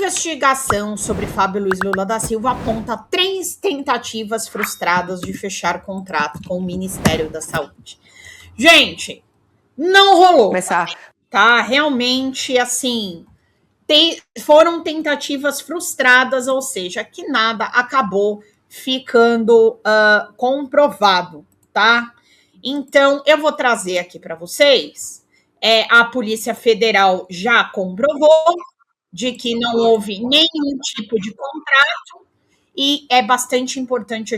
Investigação sobre Fábio Luiz Lula da Silva aponta 3 tentativas frustradas de fechar contrato com o Ministério da Saúde. Gente, não rolou. Tá? Realmente, assim, foram tentativas frustradas, ou seja, que nada acabou ficando comprovado, tá? Então, eu vou trazer aqui para vocês. A Polícia Federal já comprovou de que não houve nenhum tipo de contrato e é bastante importante a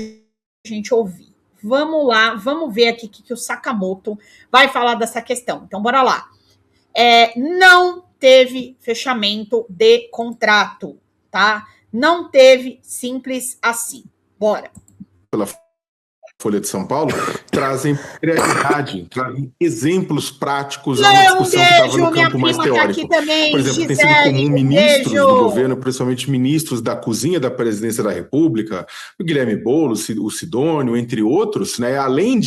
gente ouvir. Vamos lá, vamos ver aqui o que o Sakamoto vai falar dessa questão. Então, bora lá. Não teve fechamento de contrato, tá? Não teve, simples assim. Bora. Pela Folha de São Paulo, trazem realidade, trazem exemplos práticos a uma discussão que estava no campo mais teórico. Também, por exemplo, Gisele, tem sido comum ministros do governo, principalmente ministros da cozinha da presidência da República, o Guilherme Boulos, o Sidônio, entre outros, né, além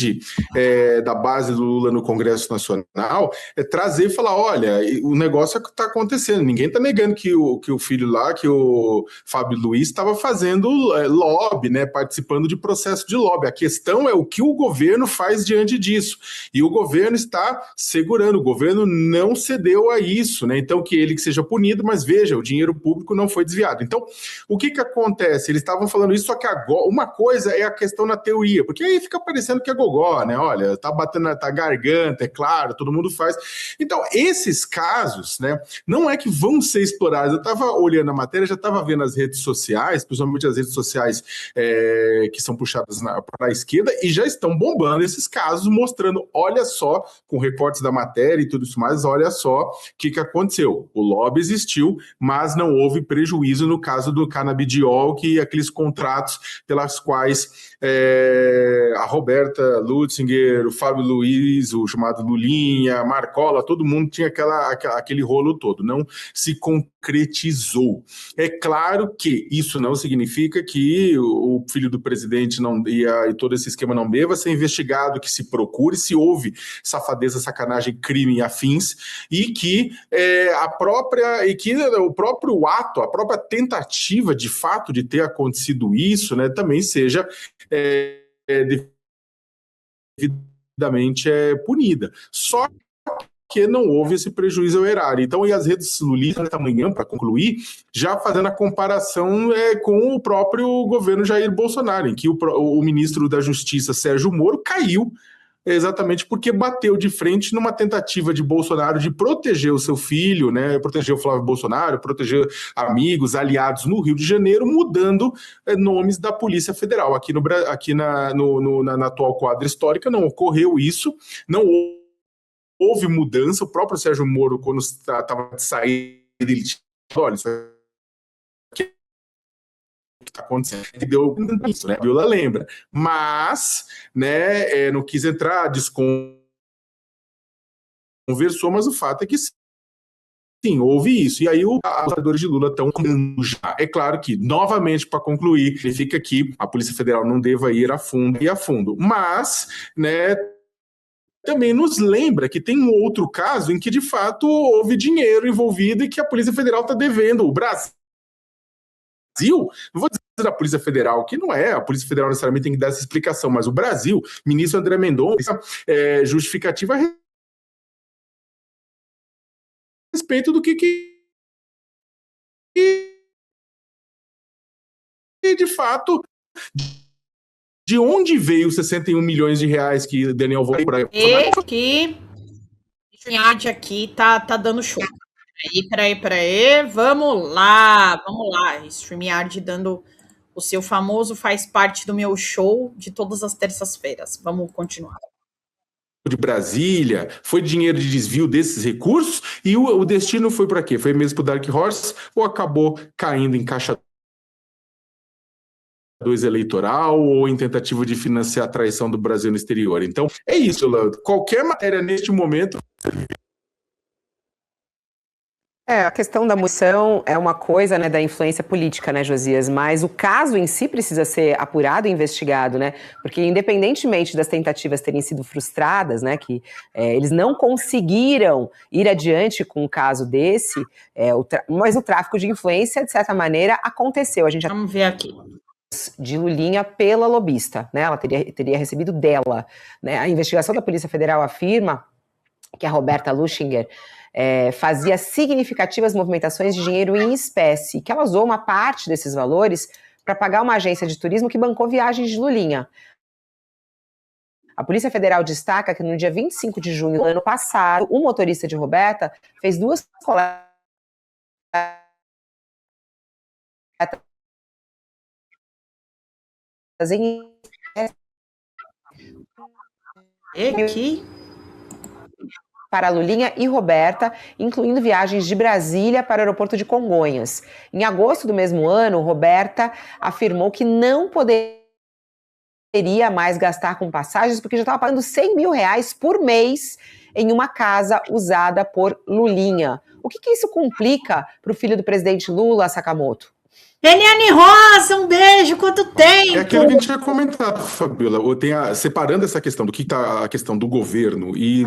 da base do Lula no Congresso Nacional, trazer e falar, olha, o negócio está acontecendo, ninguém está negando que o filho lá, que o Fábio Luiz estava fazendo lobby, né, participando de processo de lobby. A questão é o que o governo faz diante disso. E o governo está segurando, o governo não cedeu a isso, né? Então, que ele seja punido, mas veja, o dinheiro público não foi desviado. Então, o que acontece? Eles estavam falando isso, só que agora, uma coisa é a questão na teoria, porque aí fica parecendo que é gogó, né? Olha, tá batendo na garganta, é claro, todo mundo faz. Então, esses casos, né, não é que vão ser explorados. Eu estava olhando a matéria, já estava vendo as redes sociais, principalmente as redes sociais que são puxadas para a esquerda, e já estão bombando esses casos, mostrando, olha só, com recortes da matéria e tudo isso mais, olha só o que aconteceu. O lobby existiu, mas não houve prejuízo no caso do canabidiol, que aqueles contratos pelas quais a Roberta Lutzinger, o Fábio Luiz, o chamado Lulinha, Marcola, todo mundo tinha aquele rolo todo, não se concretizou. É claro que isso não significa que o filho do presidente não ia, e todo esse esquema não deva ser investigado, que se procure se houve safadeza, sacanagem, crime e afins, e que o próprio ato, a própria tentativa de fato de ter acontecido isso, né, também seja devidamente punida. Só que não houve esse prejuízo ao erário. Então, e as redes lulistas amanhã, para concluir, já fazendo a comparação com o próprio governo Jair Bolsonaro, em que o ministro da Justiça, Sérgio Moro, caiu exatamente porque bateu de frente numa tentativa de Bolsonaro de proteger o seu filho, né, proteger o Flávio Bolsonaro, proteger amigos, aliados no Rio de Janeiro, mudando nomes da Polícia Federal. Aqui na atual quadra histórica não ocorreu isso, não houve mudança. O próprio Sérgio Moro, quando estava de saída, ele disse, olha, isso aqui que está acontecendo, ele deu isso, né? A Viola lembra, mas, né, não quis entrar, desconversou, mas o fato é que sim, houve isso. E aí os apoiadores de Lula estão comendo já. É claro que, novamente, para concluir, significa que a Polícia Federal não deva ir a fundo, mas, né, também nos lembra que tem um outro caso em que, de fato, houve dinheiro envolvido e que a Polícia Federal está devendo. O Brasil, não vou dizer da Polícia Federal, que não é, a Polícia Federal necessariamente tem que dar essa explicação, mas o Brasil, ministro André Mendonça, justificativa a respeito do que de fato, de onde veio os 61 milhões de reais que Daniel voltou para aqui. O aqui tá dando show. Peraí. Vamos lá. StreamYard dando o seu famoso faz parte do meu show de todas as terças-feiras. Vamos continuar. De Brasília, foi dinheiro de desvio desses recursos, e o destino foi para quê? Foi mesmo para o Dark Horse ou acabou caindo em caixa 2 eleitoral ou em tentativa de financiar a traição do Brasil no exterior? Então, é isso, Lando. Qualquer matéria neste momento A questão da munição é uma coisa, né, da influência política, né, Josias, mas o caso em si precisa ser apurado e investigado, né, porque independentemente das tentativas terem sido frustradas, né, que eles não conseguiram ir adiante com um caso desse, mas o tráfico de influência, de certa maneira, aconteceu. Vamos ver aqui. De Lulinha pela lobista, né, ela teria recebido dela, né, a investigação da Polícia Federal afirma que a Roberta Luchinger fazia significativas movimentações de dinheiro em espécie, que ela usou uma parte desses valores para pagar uma agência de turismo que bancou viagens de Lulinha. A Polícia Federal destaca que no dia 25 de junho do ano passado, o motorista de Roberta fez 2 coletas em para Lulinha e Roberta, incluindo viagens de Brasília para o aeroporto de Congonhas. Em agosto do mesmo ano, Roberta afirmou que não poderia mais gastar com passagens porque já estava pagando R$100 mil por mês em uma casa usada por Lulinha. O que isso complica para o filho do presidente Lula, Sakamoto? Eliane Rosa, um beijo, quanto tempo! É aquilo que a gente tinha comentado, Fabiola, separando essa questão do que está a questão do governo e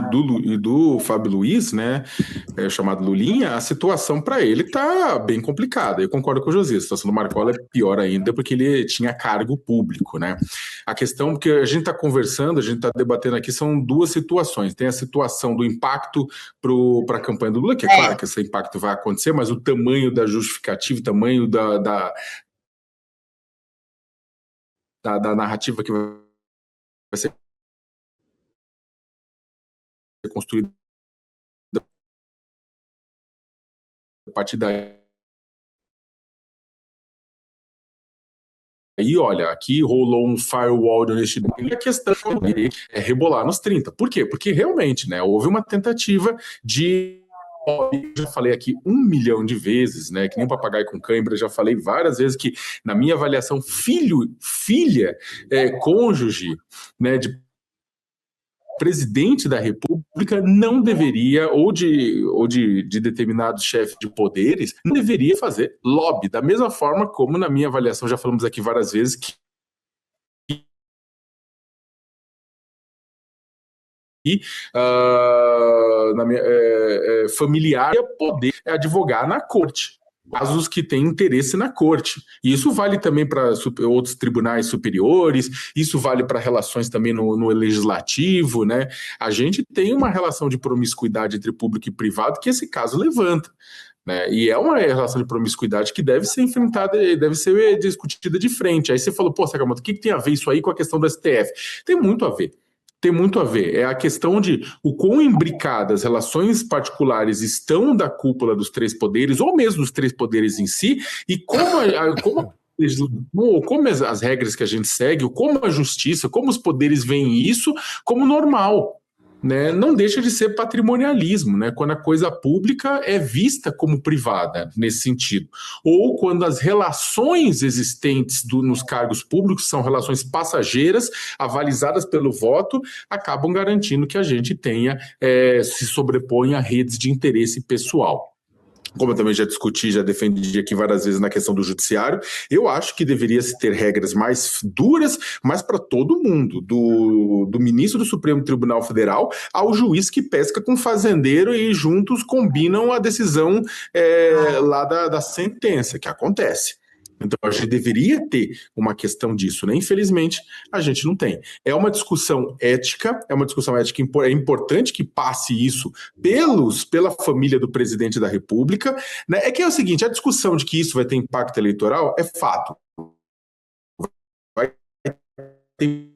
do Fábio Luiz, né, chamado Lulinha, a situação para ele está bem complicada. Eu concordo com o Josias, a situação do Marcola é pior ainda porque ele tinha cargo público, né? A questão que a gente está conversando, a gente está debatendo aqui são 2 situações. Tem a situação do impacto para a campanha do Lula, que é claro que esse impacto vai acontecer, mas o tamanho da justificativa, o tamanho da narrativa que vai ser construída a partir daí. Aí, olha, aqui rolou um firewall de honestidade e a questão é rebolar nos 30. Por quê? Porque realmente, né, houve uma tentativa de... Eu já falei aqui 1 milhão de vezes, né? Que nem papagaio com cãibra, já falei várias vezes que, na minha avaliação, filha, cônjuge, né, de presidente da República não deveria, ou de determinados chefes de poderes, não deveria fazer lobby, da mesma forma como, na minha avaliação, já falamos aqui várias vezes, que familiar poder advogar na corte, casos que têm interesse na corte. E isso vale também para outros tribunais superiores, isso vale para relações também no legislativo, né? A gente tem uma relação de promiscuidade entre público e privado que esse caso levanta. Né? E é uma relação de promiscuidade que deve ser enfrentada, deve ser discutida de frente. Aí você falou, pô, Sakamoto, o que tem a ver isso aí com a questão do STF? Tem muito a ver. Tem muito a ver. É a questão de o quão imbricadas relações particulares estão da cúpula dos 3 poderes, ou mesmo dos 3 poderes em si, e como as regras que a gente segue, como a justiça, como os poderes veem isso como normal. Né, não deixa de ser patrimonialismo, né, quando a coisa pública é vista como privada, nesse sentido. Ou quando as relações existentes nos cargos públicos são relações passageiras, avalizadas pelo voto, acabam garantindo que a gente tenha, se sobreponha a redes de interesse pessoal. Como eu também já discuti, já defendi aqui várias vezes na questão do judiciário, eu acho que deveria se ter regras mais duras, mas para todo mundo, do ministro do Supremo Tribunal Federal ao juiz que pesca com fazendeiro e juntos combinam a decisão lá da sentença, que acontece. Então, a gente deveria ter uma questão disso, né? Infelizmente, a gente não tem. É uma discussão ética, é importante que passe isso pela família do presidente da República, né? É que é o seguinte, a discussão de que isso vai ter impacto eleitoral é fato. Vai ter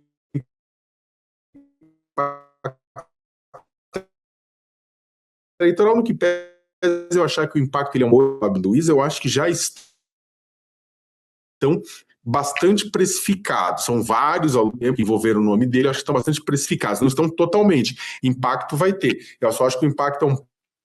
eleitoral no que pese eu achar que o impacto ele é um Fábio Luiz, eu acho que já estão bastante precificados. São vários ao tempo que envolveram o nome dele, eu acho que estão bastante precificados. Não estão totalmente. Impacto vai ter. Eu só acho que o impacto é um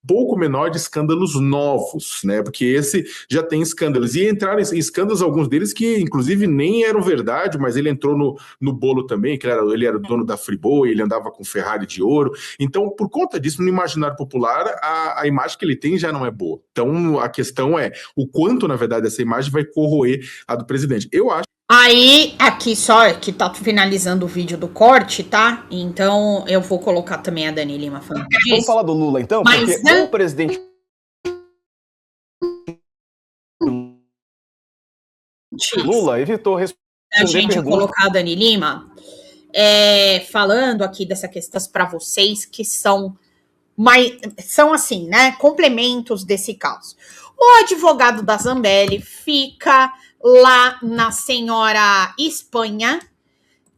pouco menor de escândalos novos, né? Porque esse já tem escândalos. E entraram em escândalos, alguns deles que, inclusive, nem eram verdade, mas ele entrou no bolo também, que ele era o dono da Friboi, ele andava com Ferrari de ouro. Então, por conta disso, no imaginário popular, a imagem que ele tem já não é boa. Então, a questão é o quanto, na verdade, essa imagem vai corroer a do presidente. Eu acho. Aí, aqui só, que tá finalizando o vídeo do corte, tá? Então, eu vou colocar também a Dani Lima falando disso. Vamos falar do Lula, então? Mas, porque o presidente Lula evitou responder a gente perguntas. Colocar a Dani Lima falando aqui dessas questões para vocês que são assim, né? Complementos desse caso. O advogado da Zambelli fica lá na senhora Espanha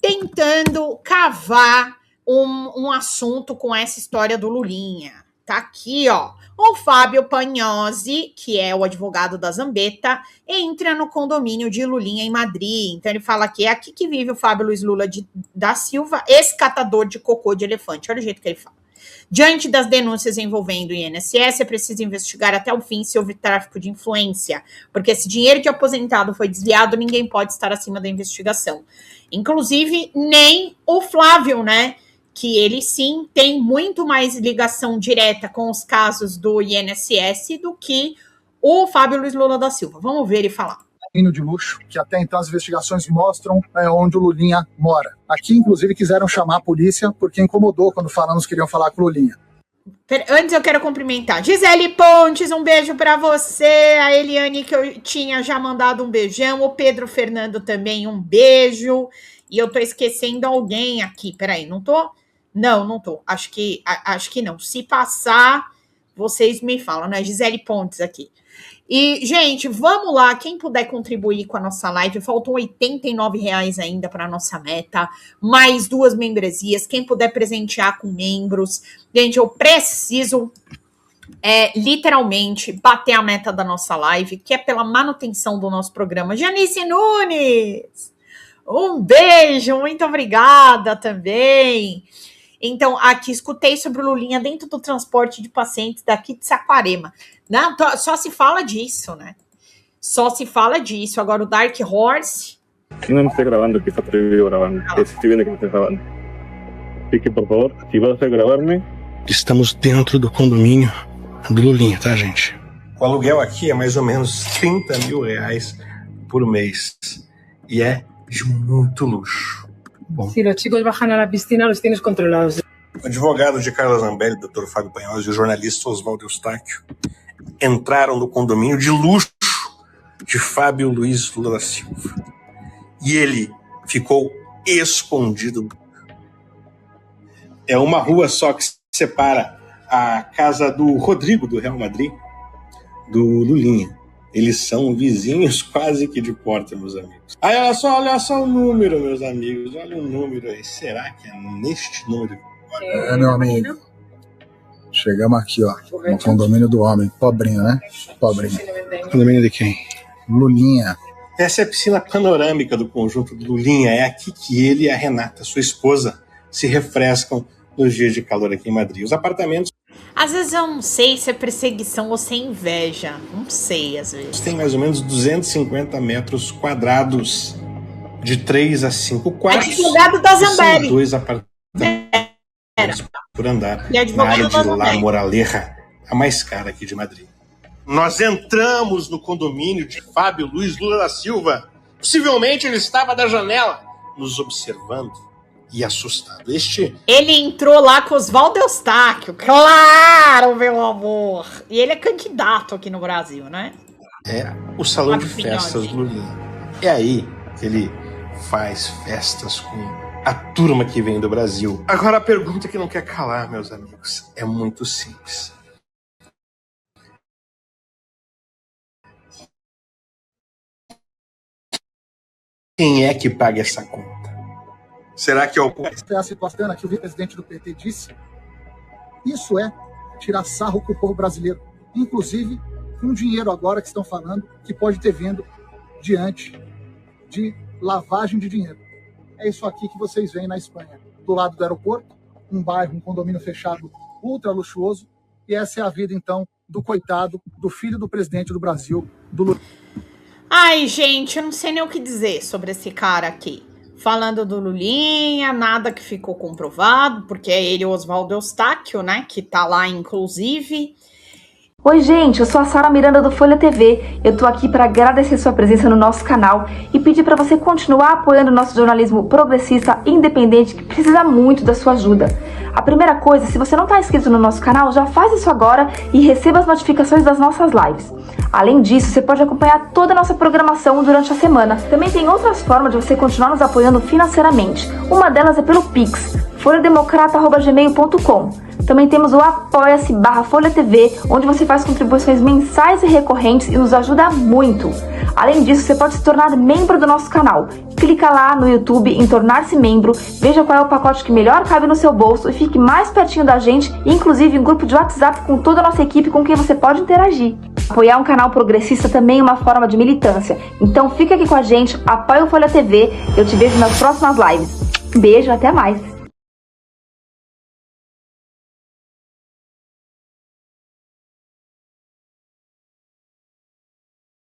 tentando cavar um assunto com essa história do Lulinha. Tá aqui, ó. O Fábio Pagnosi, que é o advogado da Zambetta, entra no condomínio de Lulinha em Madrid. Então ele fala que é aqui que vive o Fábio Luiz Lula da Silva, ex-catador de cocô de elefante. Olha o jeito que ele fala. Diante das denúncias envolvendo o INSS, é preciso investigar até o fim se houve tráfico de influência, porque se dinheiro de aposentado foi desviado, ninguém pode estar acima da investigação. Inclusive, nem o Flávio, né? Que ele sim tem muito mais ligação direta com os casos do INSS do que o Fábio Luiz Lula da Silva. Vamos ver ele falar. De luxo, que até então as investigações mostram onde o Lulinha mora. Aqui, inclusive, quiseram chamar a polícia porque incomodou quando falamos que queriam falar com o Lulinha. Antes eu quero cumprimentar Gisele Pontes, um beijo para você, a Eliane que eu tinha já mandado um beijão, o Pedro Fernando também um beijo, e eu tô esquecendo alguém aqui, peraí, não tô? Não tô, acho que não, se passar, vocês me falam, né, Gisele Pontes aqui. E, gente, vamos lá, quem puder contribuir com a nossa live, faltam R$89 ainda para a nossa meta, mais 2 membresias, quem puder presentear com membros. Gente, eu preciso, literalmente, bater a meta da nossa live, que é pela manutenção do nosso programa. Janice Nunes, um beijo, muito obrigada também. Então, aqui, escutei sobre o Lulinha dentro do transporte de pacientes daqui de Saquarema. Não, só se fala disso, né? Só se fala disso. Agora, o Dark Horse... Não estou gravando, que está proibido gravando. Estoy viendo que me estás gravando. Así que, por favor, se vas a gravar-me... Estamos dentro do condomínio do Lulinha, tá, gente? O aluguel aqui é mais ou menos R$30 mil por mês. E é de muito luxo. Bom. Se os chicos bajan a la piscina, los tienes controlados. O advogado de Carla Zambelli, Dr. Fábio Pagnosi, e o jornalista Oswaldo Eustáquio entraram no condomínio de luxo de Fábio Luiz Lula da Silva. E ele ficou escondido. É uma rua só que separa a casa do Rodrigo, do Real Madrid, do Lulinha. Eles são vizinhos quase que de porta, meus amigos. Aí, olha só o número, meus amigos. Olha o número aí. Será que é neste número? Meu amigo. Chegamos aqui, ó, no condomínio do homem. Pobrinho, né? Pobrinho. Condomínio de quem? Lulinha. Essa é a piscina panorâmica do conjunto do Lulinha. É aqui que ele e a Renata, sua esposa, se refrescam nos dias de calor aqui em Madrid. Os apartamentos... Às vezes eu não sei se é perseguição ou se é inveja. Não sei, às vezes. Tem mais ou menos 250 metros quadrados, de 3 a 5 quartos. Advogado da Zambelli. São 2 apartamentos por andar. Na área de La Moraleja, a mais cara aqui de Madrid. Nós entramos no condomínio de Fábio Luiz Lula da Silva. Possivelmente ele estava da janela, nos observando. E assustado. Ele entrou lá com Oswaldo Eustáquio, claro, meu amor. E ele é candidato aqui no Brasil, né? É o salão de festas do Lulinha. É aí que ele faz festas com a turma que vem do Brasil. Agora a pergunta que não quer calar, meus amigos, é muito simples. Quem é que paga essa conta? Será que é o... É a situação que o vice-presidente do PT disse. Isso é tirar sarro com o povo brasileiro. Inclusive, com dinheiro agora que estão falando que pode ter vindo diante de lavagem de dinheiro. É isso aqui que vocês veem na Espanha. Do lado do aeroporto, um bairro, um condomínio fechado ultra luxuoso. E essa é a vida, então, do coitado, do filho do presidente do Brasil, do Lula. Ai, gente, eu não sei nem o que dizer sobre esse cara aqui. Falando do Lulinha, nada que ficou comprovado, porque é ele, o Oswaldo Eustáquio, né, que tá lá, inclusive. Oi, gente, eu sou a Sara Miranda do Folha TV. Eu tô aqui para agradecer sua presença no nosso canal e pedir para você continuar apoiando o nosso jornalismo progressista independente, que precisa muito da sua ajuda. A primeira coisa, se você não está inscrito no nosso canal, já faz isso agora e receba as notificações das nossas lives. Além disso, você pode acompanhar toda a nossa programação durante a semana. Também tem outras formas de você continuar nos apoiando financeiramente. Uma delas é pelo Pix, folhademocrata@gmail.com. Também temos o apoia-se/Folha TV, onde você faz contribuições mensais e recorrentes e nos ajuda muito. Além disso, você pode se tornar membro do nosso canal. Clica lá no YouTube em tornar-se membro, veja qual é o pacote que melhor cabe no seu bolso e fique mais pertinho da gente, inclusive em grupo de WhatsApp com toda a nossa equipe com quem você pode interagir. Apoiar um canal progressista também é uma forma de militância. Então fica aqui com a gente, apoia o Folha TV, eu te vejo nas próximas lives. Beijo, até mais!